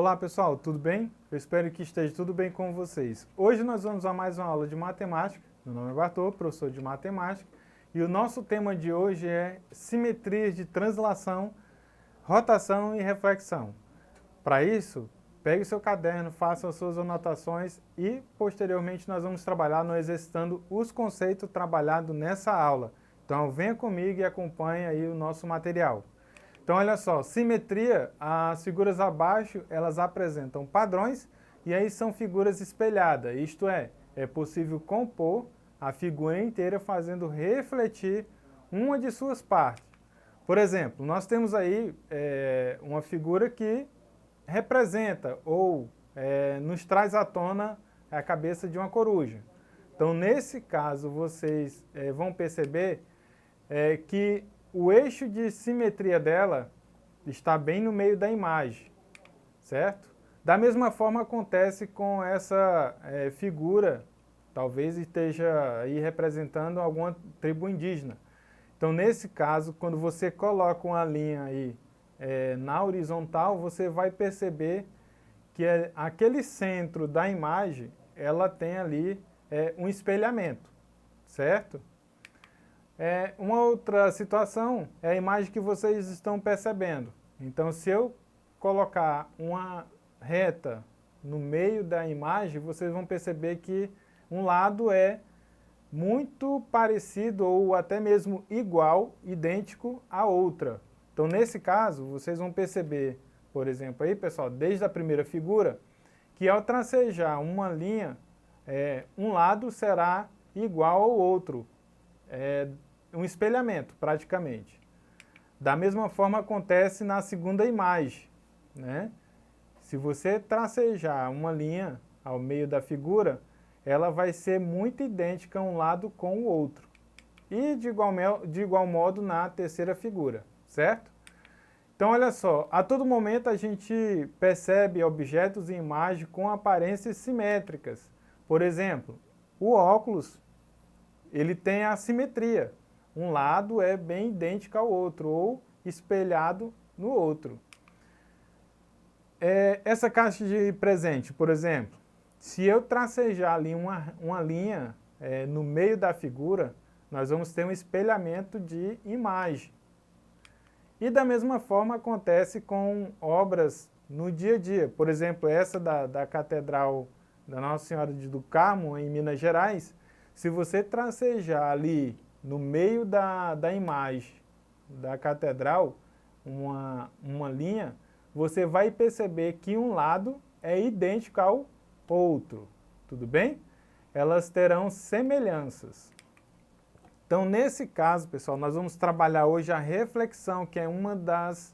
Olá pessoal, tudo bem? Eu espero que esteja tudo bem com vocês. Hoje nós vamos a mais uma aula de matemática. Meu nome é Bartô, professor de matemática, e o nosso tema de hoje é simetrias de translação, rotação e reflexão. Para isso, pegue o seu caderno, faça as suas anotações e posteriormente nós vamos trabalhar no exercitando os conceitos trabalhados nessa aula. Então venha comigo e acompanhe aí o nosso material. Então, olha só, simetria, as figuras abaixo, elas apresentam padrões e aí são figuras espelhadas. Isto é possível compor a figura inteira fazendo refletir uma de suas partes. Por exemplo, nós temos aí uma figura que representa ou nos traz à tona a cabeça de uma coruja. Então, nesse caso, vocês vão perceber que o eixo de simetria dela está bem no meio da imagem, certo? Da mesma forma acontece com essa figura, talvez esteja aí representando alguma tribo indígena. Então, nesse caso, quando você coloca uma linha aí na horizontal, você vai perceber que aquele centro da imagem, ela tem ali um espelhamento, certo? Uma outra situação é a imagem que vocês estão percebendo. Então, se eu colocar uma reta no meio da imagem, vocês vão perceber que um lado é muito parecido ou até mesmo igual, idêntico à outra. Então, nesse caso, vocês vão perceber, por exemplo, aí, pessoal, desde a primeira figura, que ao tracejar uma linha, um lado será igual ao outro. Um espelhamento, praticamente. Da mesma forma acontece na segunda imagem, né? Se você tracejar uma linha ao meio da figura, ela vai ser muito idêntica um lado com o outro. E de igual modo na terceira figura, certo? Então, olha só, a todo momento a gente percebe objetos e imagens com aparências simétricas. Por exemplo, o óculos, ele tem a simetria. Um lado é bem idêntico ao outro, ou espelhado no outro. Essa caixa de presente, por exemplo, se eu tracejar ali uma linha no meio da figura, nós vamos ter um espelhamento de imagem. E da mesma forma acontece com obras no dia a dia. Por exemplo, essa da Catedral da Nossa Senhora do Carmo, em Minas Gerais, se você tracejar ali no meio da imagem da catedral, uma linha, você vai perceber que um lado é idêntico ao outro, tudo bem? Elas terão semelhanças. Então, nesse caso, pessoal, nós vamos trabalhar hoje a reflexão, que é uma das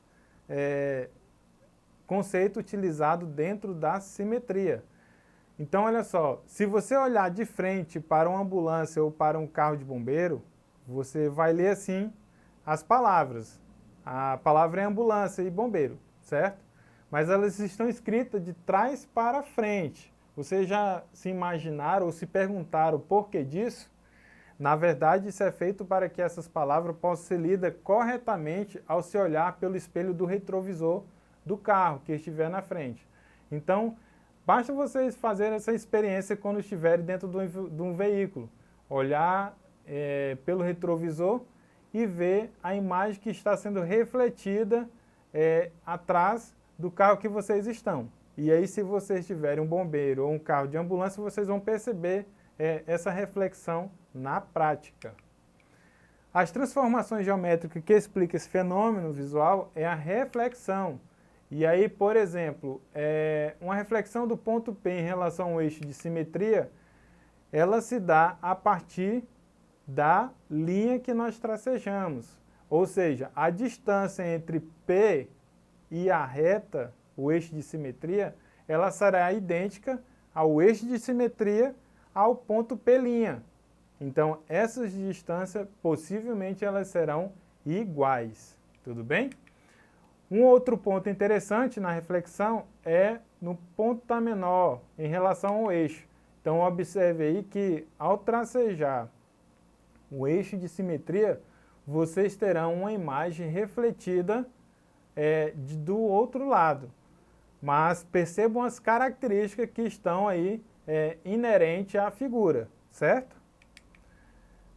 conceitos utilizados dentro da simetria. Então, olha só, se você olhar de frente para uma ambulância ou para um carro de bombeiro, você vai ler assim as palavras. A palavra é ambulância e bombeiro, certo? Mas elas estão escritas de trás para frente. Vocês já se imaginaram ou se perguntaram o porquê disso? Na verdade, isso é feito para que essas palavras possam ser lidas corretamente ao se olhar pelo espelho do retrovisor do carro que estiver na frente. Então, basta vocês fazerem essa experiência quando estiverem dentro de um veículo. Olhar pelo retrovisor e ver a imagem que está sendo refletida atrás do carro que vocês estão. E aí, se vocês tiverem um bombeiro ou um carro de ambulância, vocês vão perceber essa reflexão na prática. As transformações geométricas que explicam esse fenômeno visual é a reflexão. E aí, por exemplo, uma reflexão do ponto P em relação ao eixo de simetria, ela se dá a partir da linha que nós tracejamos. Ou seja, a distância entre P e a reta, o eixo de simetria, ela será idêntica ao eixo de simetria ao ponto P'. Então, essas distâncias, possivelmente, elas serão iguais. Tudo bem? Um outro ponto interessante na reflexão é no ponta menor, em relação ao eixo. Então, observe aí que, ao tracejar o eixo de simetria, vocês terão uma imagem refletida do outro lado. mas percebam as características que estão aí inerentes à figura, certo?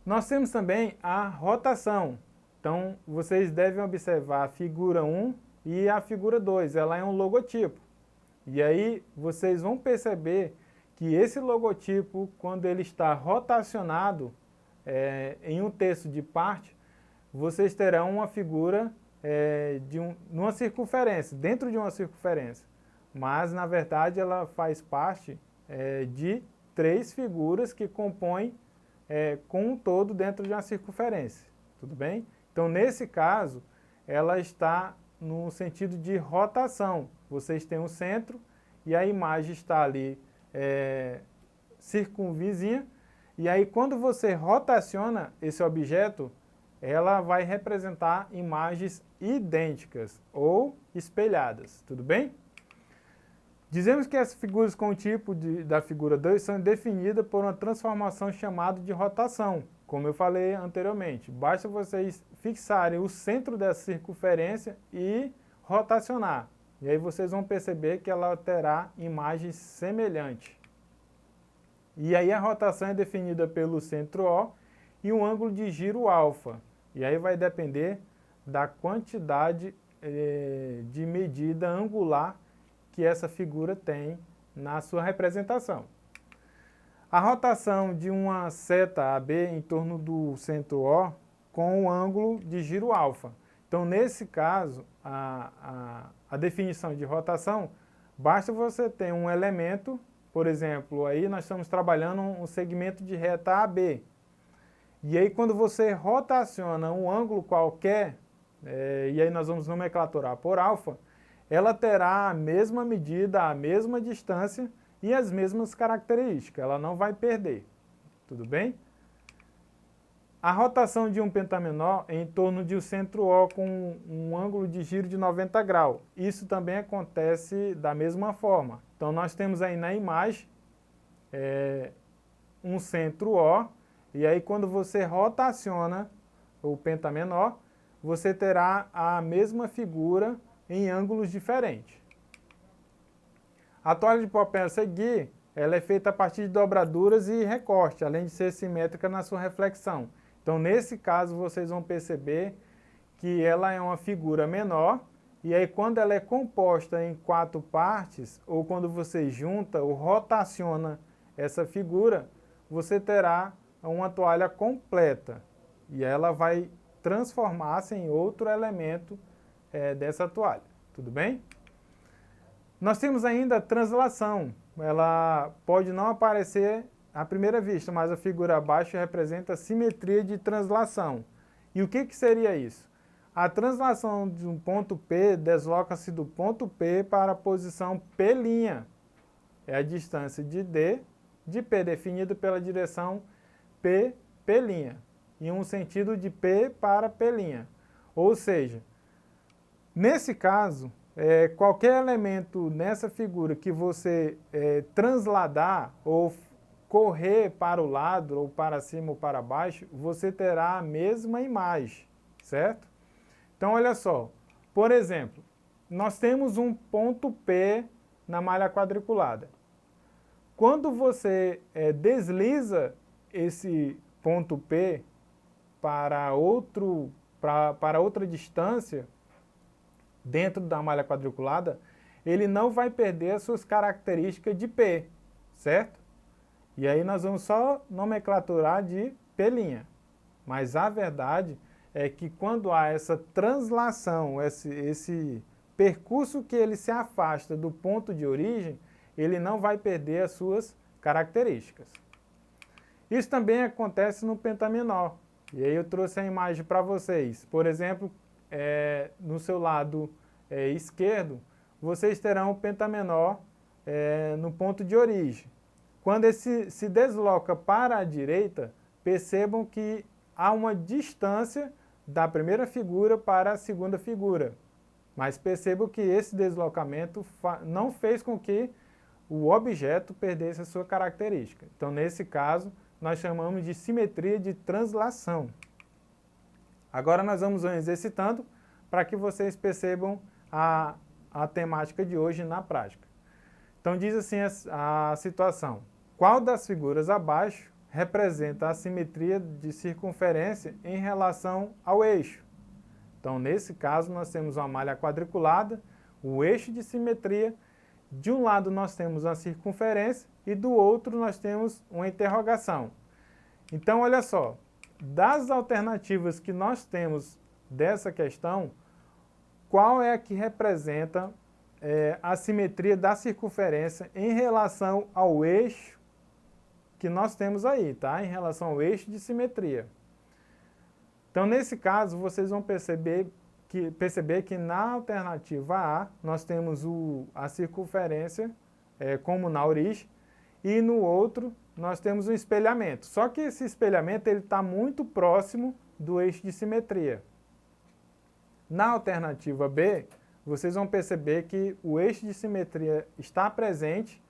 Nós temos também a rotação. Então, vocês devem observar a figura 1 e a figura 2, ela é um logotipo. E aí, vocês vão perceber que esse logotipo, quando ele está rotacionado em um terço de parte, vocês terão uma figura numa circunferência, dentro de uma circunferência. Mas, na verdade, ela faz parte de 3 figuras que compõem com um todo dentro de uma circunferência. Tudo bem? Então, nesse caso, ela está no sentido de rotação. Vocês têm um centro e a imagem está ali circunvizinha. E aí, quando você rotaciona esse objeto, ela vai representar imagens idênticas ou espelhadas. Tudo bem? Dizemos que as figuras com o tipo da figura 2 são definidas por uma transformação chamada de rotação, como eu falei anteriormente. Basta vocês fixarem o centro dessa circunferência e rotacionar. E aí vocês vão perceber que ela terá imagens semelhantes. E aí a rotação é definida pelo centro O e um ângulo de giro alfa. E aí vai depender da quantidade de medida angular que essa figura tem na sua representação. A rotação de uma seta AB em torno do centro O com o ângulo de giro alfa. Então, nesse caso, a definição de rotação, basta você ter um elemento, por exemplo, aí nós estamos trabalhando um segmento de reta AB. E aí, quando você rotaciona um ângulo qualquer, e aí nós vamos nomenclaturar por alfa, ela terá a mesma medida, a mesma distância e as mesmas características. Ela não vai perder. Tudo bem? A rotação de um pentamenor é em torno de um centro O com um ângulo de giro de 90 graus. Isso também acontece da mesma forma. Então, nós temos aí na imagem um centro O, e aí quando você rotaciona o pentamenor, você terá a mesma figura em ângulos diferentes. A toalha de papel a seguir, ela é feita a partir de dobraduras e recorte, além de ser simétrica na sua reflexão. Então, nesse caso, vocês vão perceber que ela é uma figura menor, e aí quando ela é composta em 4 partes, ou quando você junta ou rotaciona essa figura, você terá uma toalha completa, e ela vai transformar-se em outro elemento dessa toalha. Tudo bem? Nós temos ainda a translação. Ela pode não aparecer à primeira vista, mas a figura abaixo representa a simetria de translação. E o que seria isso? A translação de um ponto P desloca-se do ponto P para a posição P'. É a distância de D de P, definida pela direção P', em um sentido de P para P'. Ou seja, nesse caso, qualquer elemento nessa figura que você transladar ou correr para o lado, ou para cima ou para baixo, você terá a mesma imagem, certo? Então, olha só, por exemplo, nós temos um ponto P na malha quadriculada. Quando você desliza esse ponto P para outra distância, dentro da malha quadriculada, ele não vai perder as suas características de P, certo? E aí nós vamos só nomenclaturar de P'. Mas a verdade é que quando há essa translação, esse percurso que ele se afasta do ponto de origem, ele não vai perder as suas características. Isso também acontece no pentamenor. E aí eu trouxe a imagem para vocês. Por exemplo, no seu lado esquerdo, vocês terão o pentamenor no ponto de origem. Quando ele se desloca para a direita, percebam que há uma distância da primeira figura para a segunda figura. Mas percebam que esse deslocamento não fez com que o objeto perdesse a sua característica. Então, nesse caso, nós chamamos de simetria de translação. Agora nós vamos exercitando para que vocês percebam a temática de hoje na prática. Então diz assim a situação: qual das figuras abaixo representa a simetria de circunferência em relação ao eixo? Então nesse caso nós temos uma malha quadriculada, o eixo de simetria, de um lado nós temos a circunferência e do outro nós temos uma interrogação. Então olha só, das alternativas que nós temos dessa questão, qual é a que representa a simetria da circunferência em relação ao eixo que nós temos aí, tá? Em relação ao eixo de simetria. Então, nesse caso, vocês vão perceber que na alternativa A, nós temos a circunferência, como na origem, e no outro, nós temos o espelhamento. Só que esse espelhamento está muito próximo do eixo de simetria. Na alternativa B, vocês vão perceber que o eixo de simetria está presente,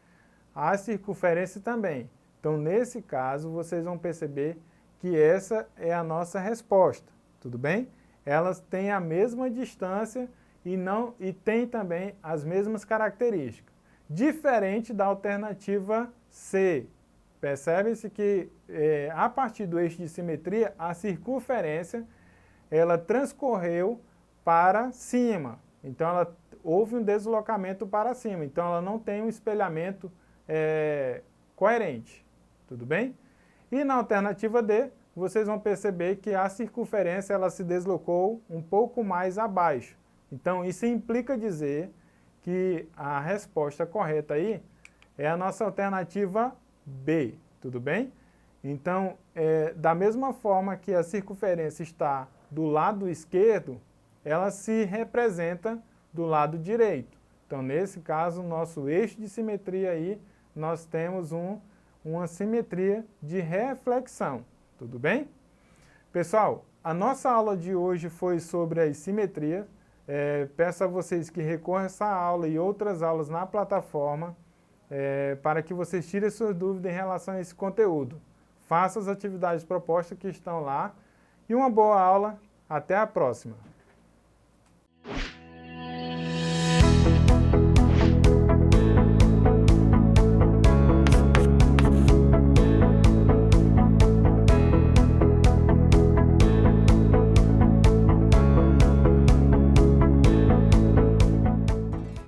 a circunferência também. Então, nesse caso, vocês vão perceber que essa é a nossa resposta, tudo bem? Elas têm a mesma distância e têm também as mesmas características. Diferente da alternativa C. Percebe-se que a partir do eixo de simetria, a circunferência ela transcorreu para cima. Então, houve um deslocamento para cima. Então, ela não tem um espelhamento coerente. Tudo bem? E na alternativa D, vocês vão perceber que a circunferência ela se deslocou um pouco mais abaixo. Então, isso implica dizer que a resposta correta aí é a nossa alternativa B. Tudo bem? Então, da mesma forma que a circunferência está do lado esquerdo, ela se representa do lado direito. Então, nesse caso, nosso eixo de simetria aí, nós temos uma simetria de reflexão. Tudo bem? Pessoal, a nossa aula de hoje foi sobre as simetrias. Peço a vocês que recorram a essa aula e outras aulas na plataforma para que vocês tirem suas dúvidas em relação a esse conteúdo. Façam as atividades propostas que estão lá. E uma boa aula. Até a próxima!